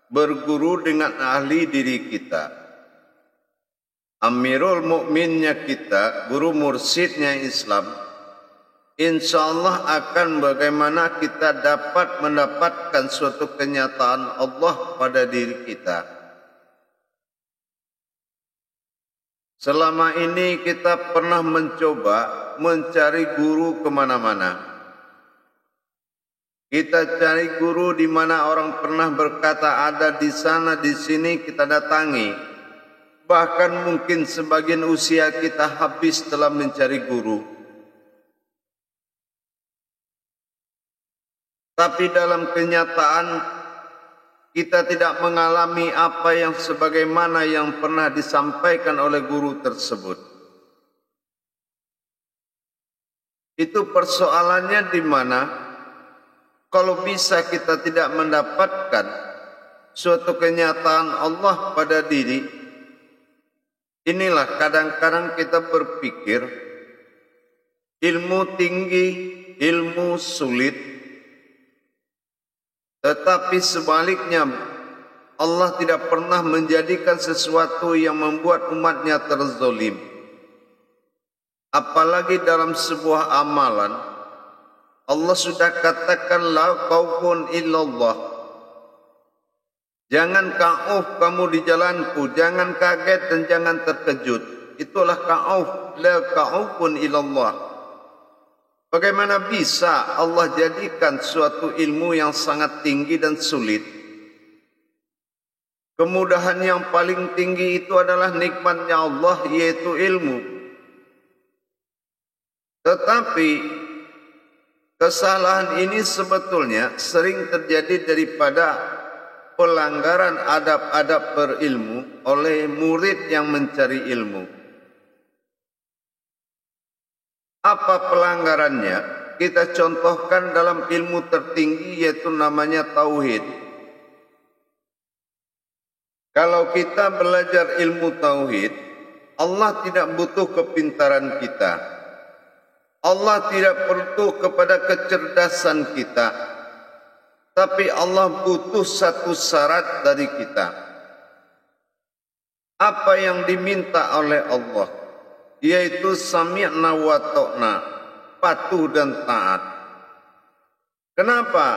berguru dengan ahli diri kita. Amirul mukminnya kita, guru mursyidnya Islam, insya Allah akan bagaimana kita dapat mendapatkan suatu kenyataan Allah pada diri kita. Selama ini kita pernah mencoba mencari guru kemana-mana. Kita cari guru di mana orang pernah berkata ada di sana, di sini kita datangi. Bahkan mungkin sebagian usia kita habis dalam mencari guru. Tapi dalam kenyataan kita tidak mengalami apa yang sebagaimana yang pernah disampaikan oleh guru tersebut. Itu persoalannya di mana kalau bisa kita tidak mendapatkan suatu kenyataan Allah pada diri, inilah kadang-kadang kita berpikir ilmu tinggi, ilmu sulit, tetapi sebaliknya Allah tidak pernah menjadikan sesuatu yang membuat umatnya terzalim. Apalagi dalam sebuah amalan, Allah sudah katakan la khaufun illallah. Jangan khauf kamu di jalanku, jangan kaget dan jangan terkejut. Itulah khauf, la khaufun illallah. Bagaimana bisa Allah jadikan suatu ilmu yang sangat tinggi dan sulit? Kemudahan yang paling tinggi itu adalah nikmatnya Allah, yaitu ilmu. Tetapi kesalahan ini sebetulnya sering terjadi daripada pelanggaran adab-adab berilmu oleh murid yang mencari ilmu. Apa pelanggarannya? Kita contohkan dalam ilmu tertinggi, yaitu namanya tauhid. Kalau kita belajar ilmu tauhid, Allah tidak butuh kepintaran kita. Allah tidak butuh kepada kecerdasan kita, tapi Allah butuh satu syarat dari kita. Apa yang diminta oleh Allah, yaitu sami'na wa ta'na, patuh dan taat. Kenapa?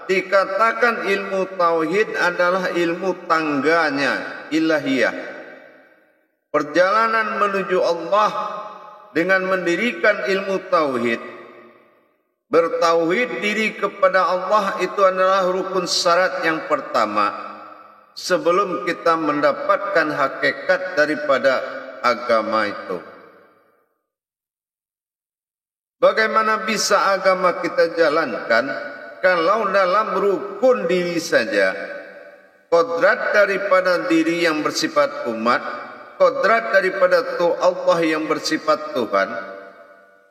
Dikatakan ilmu tauhid adalah ilmu tangganya ilahiyah. Perjalanan menuju Allah dengan mendirikan ilmu tauhid, bertauhid diri kepada Allah, itu adalah rukun syarat yang pertama sebelum kita mendapatkan hakikat daripada agama itu. Bagaimana bisa agama kita jalankan kalau dalam rukun diri saja, kodrat daripada diri yang bersifat umat, kodrat daripada Allah yang bersifat Tuhan,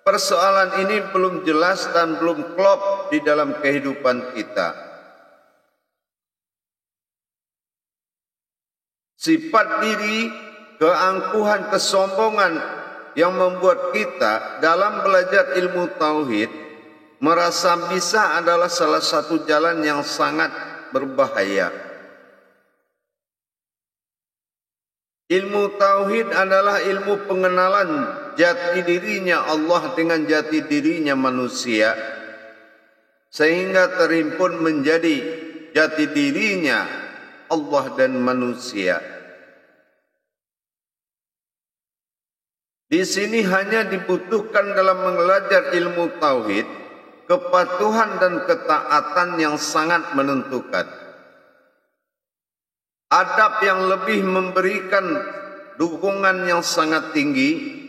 persoalan ini belum jelas dan belum klop di dalam kehidupan kita. Sifat diri, keangkuhan, kesombongan yang membuat kita dalam belajar ilmu tauhid merasa bisa adalah salah satu jalan yang sangat berbahaya. Ilmu tauhid adalah ilmu pengenalan jati dirinya Allah dengan jati dirinya manusia, sehingga terhimpun menjadi jati dirinya Allah dan manusia. Di sini hanya dibutuhkan dalam belajar ilmu tauhid kepatuhan dan ketaatan yang sangat menentukan. Adab yang lebih memberikan dukungan yang sangat tinggi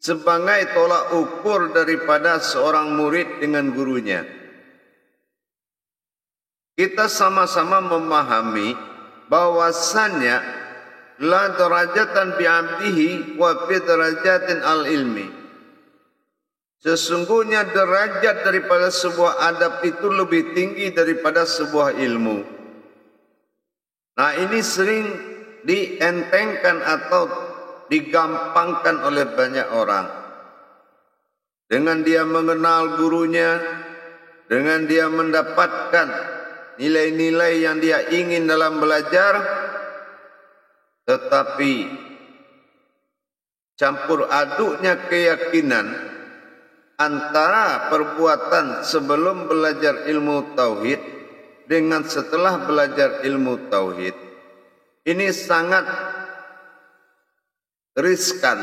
sebagai tolak ukur daripada seorang murid dengan gurunya. Kita sama-sama memahami bahwasannya la derajatan bi'abdihi wa fi derajatin al-ilmi. Sesungguhnya derajat daripada sebuah adab itu lebih tinggi daripada sebuah ilmu. Nah, ini sering dientengkan atau digampangkan oleh banyak orang. Dengan dia mengenal gurunya, dengan dia mendapatkan nilai-nilai yang dia ingin dalam belajar, tetapi campur aduknya keyakinan antara perbuatan sebelum belajar ilmu tauhid dengan setelah belajar ilmu tauhid, ini sangat riskan.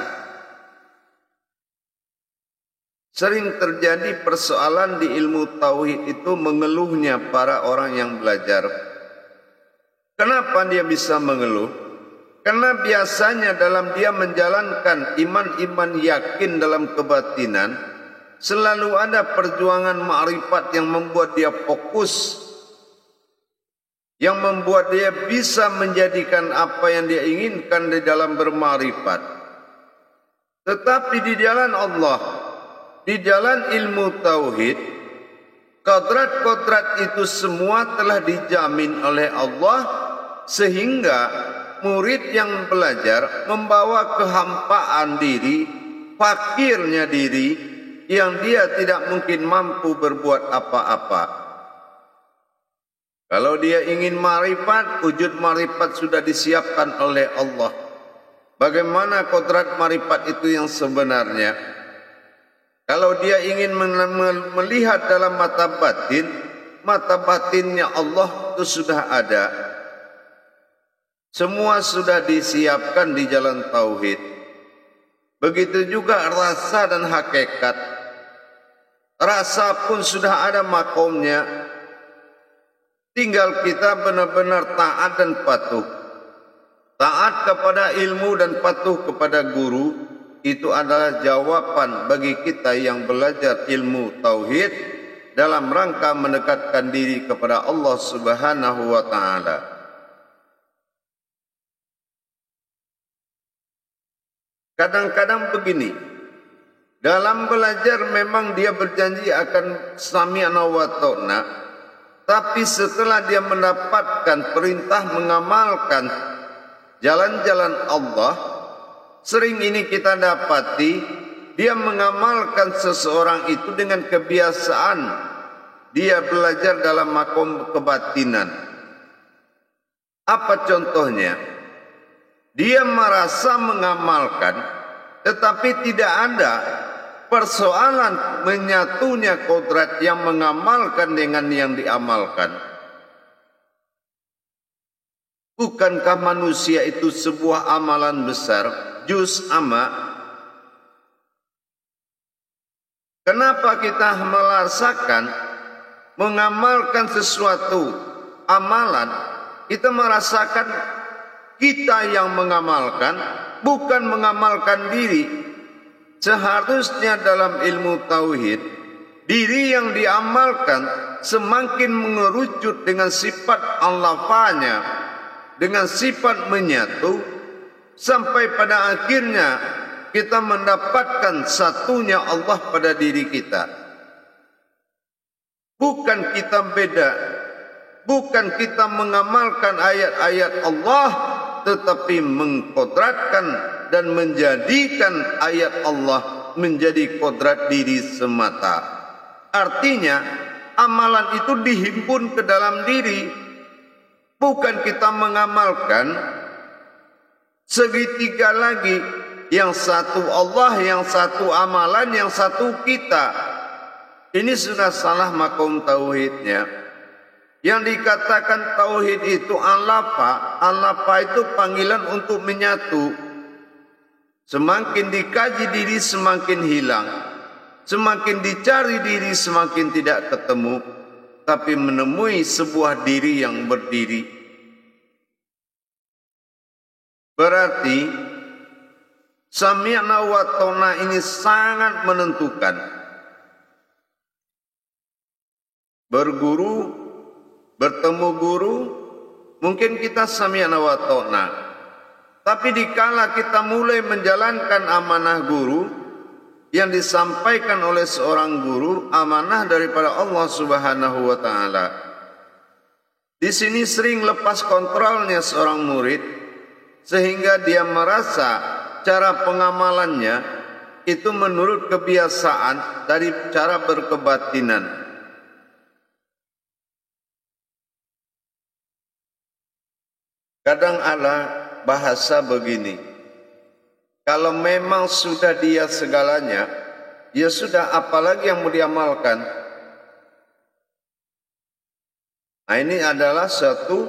Sering terjadi persoalan di ilmu tauhid itu mengeluhnya para orang yang belajar. Kenapa dia bisa mengeluh? Karena biasanya dalam dia menjalankan iman-iman yakin dalam kebatinan, selalu ada perjuangan ma'rifat yang membuat dia fokus, yang membuat dia bisa menjadikan apa yang dia inginkan di dalam berma'rifat. Tetapi di jalan Allah, di jalan ilmu tauhid, kodrat-kodrat itu semua telah dijamin oleh Allah, sehingga murid yang belajar membawa kehampaan diri, fakirnya diri, yang dia tidak mungkin mampu berbuat apa-apa. Kalau dia ingin marifat, wujud marifat sudah disiapkan oleh Allah. Bagaimana kodrat marifat itu yang sebenarnya? Kalau dia ingin melihat dalam mata batinnya Allah itu sudah ada. Semua sudah disiapkan di jalan tauhid. Begitu juga rasa dan hakikat. Rasa pun sudah ada makomnya. Tinggal kita benar-benar taat dan patuh. Taat kepada ilmu dan patuh kepada guru. Itu adalah jawaban bagi kita yang belajar ilmu tauhid dalam rangka mendekatkan diri kepada Allah Subhanahu wa taala. Kadang-kadang begini, dalam belajar memang dia berjanji akan sami'na wa ta'na, tapi setelah dia mendapatkan perintah mengamalkan jalan-jalan Allah, sering ini kita dapati dia mengamalkan seseorang itu dengan kebiasaan dia belajar dalam makom kebatinan. Apa contohnya? Dia merasa mengamalkan, tetapi tidak ada persoalan menyatunya kodrat yang mengamalkan dengan yang diamalkan. Bukankah manusia itu sebuah amalan besar? Juz amma. Kenapa kita merasakan mengamalkan sesuatu amalan, kita merasakan kita yang mengamalkan, bukan mengamalkan diri. Seharusnya dalam ilmu tauhid, diri yang diamalkan semakin mengerucut dengan sifat al-lafanya, dengan sifat menyatu, sampai pada akhirnya kita mendapatkan satunya Allah pada diri kita. Bukan kita beda, bukan kita mengamalkan ayat-ayat Allah, tetapi mengkodratkan dan menjadikan ayat Allah menjadi kodrat diri semata. Artinya amalan itu dihimpun ke dalam diri, bukan kita mengamalkan segitiga lagi, yang satu Allah, yang satu amalan, yang satu kita. Ini sudah salah makom tauhidnya. Yang dikatakan tauhid itu al-lafa itu panggilan untuk menyatu. Semakin dikaji diri semakin hilang, semakin dicari diri semakin tidak ketemu, tapi menemui sebuah diri yang berdiri. Berarti sami'na wa ta'na ini sangat menentukan. Berguru, bertemu guru, mungkin kita sami'na wa ta'na. Tapi dikala kita mulai menjalankan amanah guru yang disampaikan oleh seorang guru, amanah daripada Allah Subhanahu wa taala. Di sini sering lepas kontrolnya seorang murid, sehingga dia merasa cara pengamalannya itu menurut kebiasaan dari cara berkebatinan. Kadang ada bahasa begini, kalau memang sudah dia segalanya, ya sudah, apalagi yang mau diamalkan. Nah, ini adalah suatu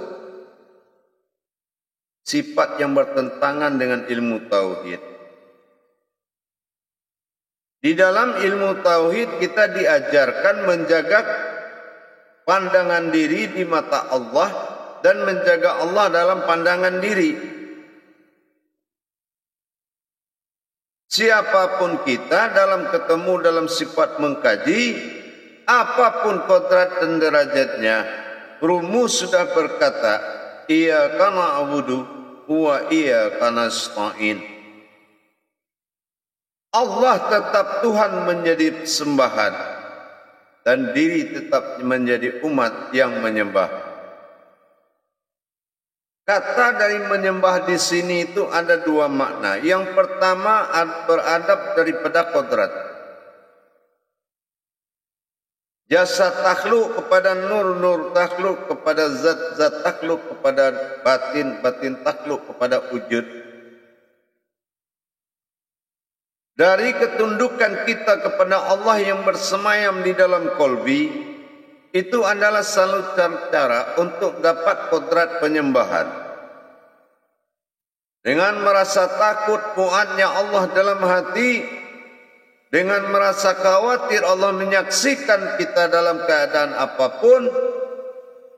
sifat yang bertentangan dengan ilmu tauhid. Di dalam ilmu tauhid kita diajarkan menjaga pandangan diri di mata Allah dan menjaga Allah dalam pandangan diri. Siapapun kita dalam ketemu dalam sifat mengkaji, apapun kodrat dan derajatnya, rumus sudah berkata, iyyaka na'budu wa iyyaka nasta'in. Allah tetap Tuhan menjadi sembahan dan diri tetap menjadi umat yang menyembah. Kata dari menyembah di sini itu ada dua makna. Yang pertama beradab daripada kodrat. Jasa takhluk kepada nur, nur takhluk kepada zat, zat takhluk kepada batin, batin takhluk kepada wujud. Dari ketundukan kita kepada Allah yang bersemayam di dalam kolbi, itu adalah salah satu cara untuk dapat kodrat penyembahan. Dengan merasa takut puatnya Allah dalam hati, dengan merasa khawatir Allah menyaksikan kita dalam keadaan apapun,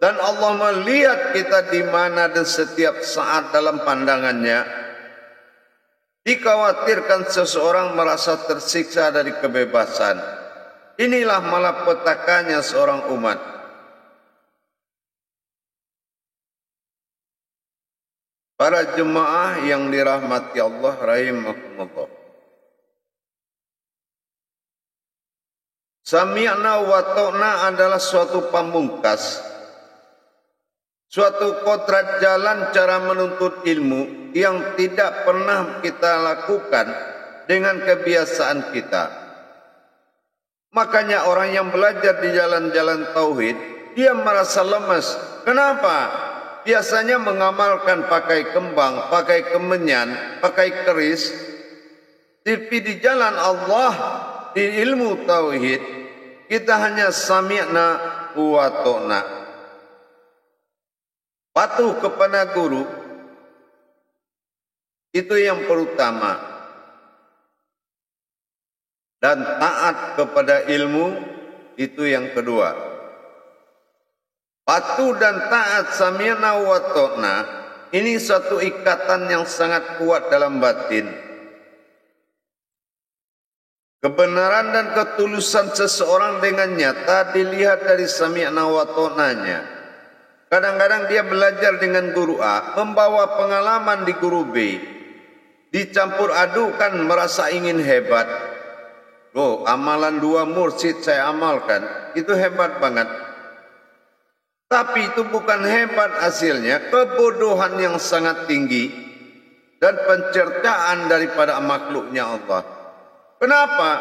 dan Allah melihat kita di mana dan setiap saat dalam pandangannya. Dikhawatirkan seseorang merasa tersiksa dari kebebasan. Inilah malapetakannya seorang umat. Para jemaah yang dirahmati Allah rahimakumullah. Sami'na wa ta'na adalah suatu pamungkas, suatu kodrat jalan cara menuntut ilmu yang tidak pernah kita lakukan dengan kebiasaan kita. Makanya orang yang belajar di jalan-jalan tauhid, dia merasa lemas. Kenapa? Biasanya mengamalkan pakai kembang, pakai kemenyan, pakai keris. Tapi di jalan Allah, di ilmu tauhid, kita hanya sami'na wa ta'na. Patuh kepada guru, itu yang pertama. Dan taat kepada ilmu, itu yang kedua. Patuh dan taat sami'na wa ta'na, ini suatu ikatan yang sangat kuat dalam batin. Kebenaran dan ketulusan seseorang dengan nyata dilihat dari sami'na wa ta'nanya. Kadang-kadang dia belajar dengan guru A, membawa pengalaman di guru B. Dicampur adukan merasa ingin hebat. Oh, amalan dua mursyid saya amalkan, itu hebat banget. Tapi itu bukan hebat hasilnya, kebodohan yang sangat tinggi dan pencercaan daripada makhluknya Allah. Kenapa?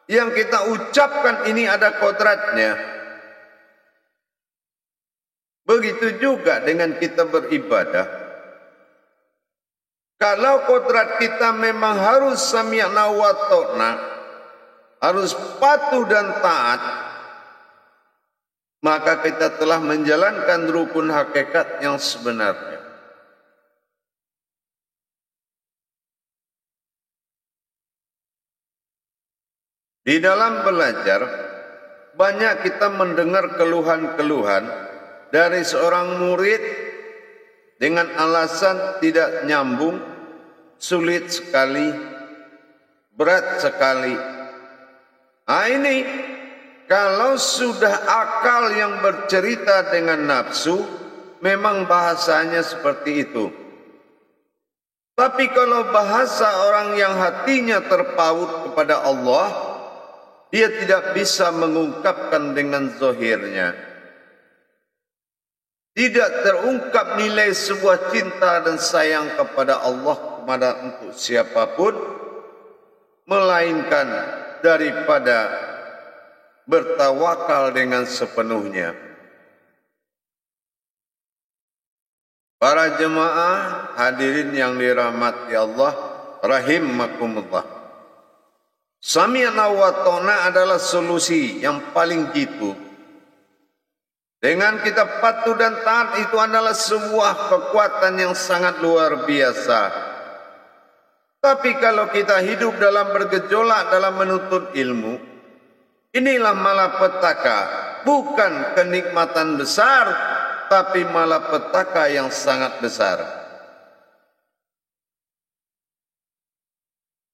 Yang kita ucapkan ini ada kodratnya. Begitu juga dengan kita beribadah. Kalau kodrat kita memang harus sami'na wa ta'na, harus patuh dan taat, maka kita telah menjalankan rukun hakikat yang sebenarnya. Di dalam belajar, banyak kita mendengar keluhan-keluhan dari seorang murid dengan alasan tidak nyambung, sulit sekali, berat sekali. Nah ini, kalau sudah akal yang bercerita dengan nafsu, memang bahasanya seperti itu. Tapi kalau bahasa orang yang hatinya terpaut kepada Allah, dia tidak bisa mengungkapkan dengan zahirnya. Tidak terungkap nilai sebuah cinta dan sayang kepada Allah kepada untuk siapapun, melainkan daripada bertawakal dengan sepenuhnya. Para jemaah hadirin yang dirahmati Allah rahimakumullah. Sami'na wa ta'na adalah solusi yang paling jitu. Dengan kita patuh dan taat itu adalah sebuah kekuatan yang sangat luar biasa. Tapi kalau kita hidup dalam bergejolak dalam menuntut ilmu, inilah malapetaka, bukan kenikmatan besar, tapi malapetaka yang sangat besar.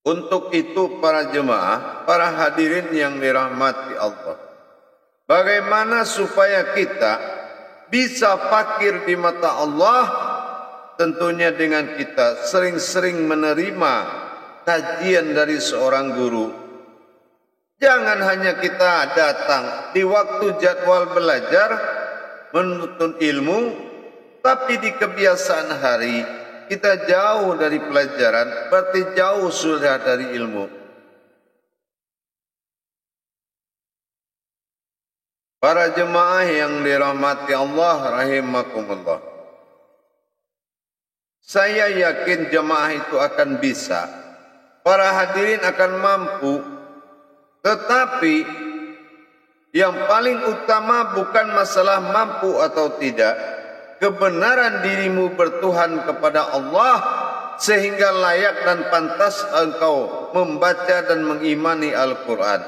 Untuk itu para jemaah, para hadirin yang dirahmati Allah, bagaimana supaya kita bisa fakir di mata Allah? Tentunya dengan kita sering-sering menerima kajian dari seorang guru. Jangan hanya kita datang di waktu jadwal belajar menuntut ilmu, tapi di kebiasaan hari kita jauh dari pelajaran, berarti jauh sudah dari ilmu. Para jemaah yang dirahmati Allah rahimakumullah, saya yakin jemaah itu akan bisa, para hadirin akan mampu. Tetapi yang paling utama bukan masalah mampu atau tidak, kebenaran dirimu bertuhan kepada Allah sehingga layak dan pantas engkau membaca dan mengimani Al-Quran.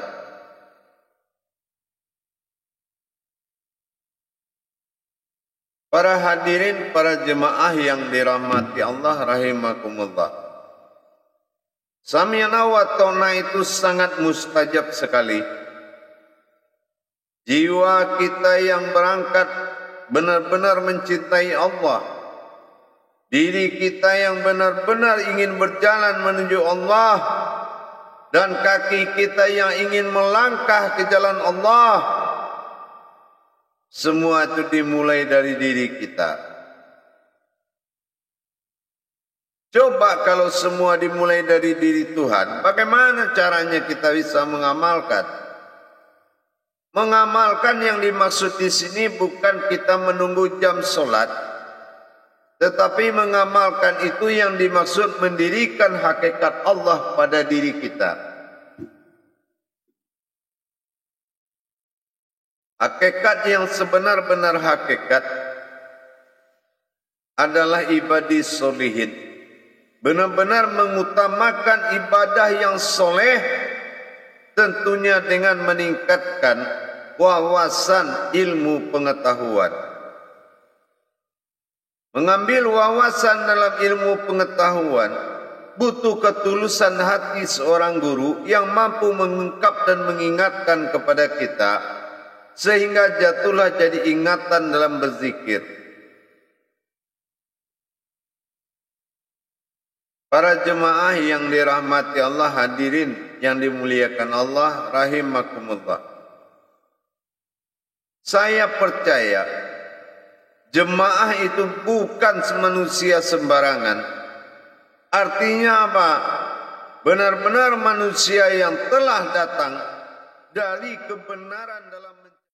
Para hadirin, para jemaah yang dirahmati Allah rahimakumullah, Sami'na wa ta'na itu sangat mustajab sekali. Jiwa kita yang berangkat benar-benar mencintai Allah, diri kita yang benar-benar ingin berjalan menuju Allah, dan kaki kita yang ingin melangkah ke jalan Allah, semua itu dimulai dari diri kita. Coba kalau semua dimulai dari diri Tuhan, bagaimana caranya kita bisa mengamalkan? Mengamalkan yang dimaksud di sini bukan kita menunggu jam sholat, tetapi mengamalkan itu yang dimaksud mendirikan hakikat Allah pada diri kita. Hakikat yang sebenar-benar hakikat adalah ibadah solihin. Benar-benar mengutamakan ibadah yang soleh, tentunya dengan meningkatkan wawasan ilmu pengetahuan. Mengambil wawasan dalam ilmu pengetahuan butuh ketulusan hati seorang guru yang mampu mengungkap dan mengingatkan kepada kita, sehingga jatuhlah jadi ingatan dalam berzikir. Para jemaah yang dirahmati Allah, hadirin yang dimuliakan Allah rahimakumullah, saya percaya jemaah itu bukan manusia sembarangan. Artinya apa? Benar-benar manusia yang telah datang dari kebenaran dalam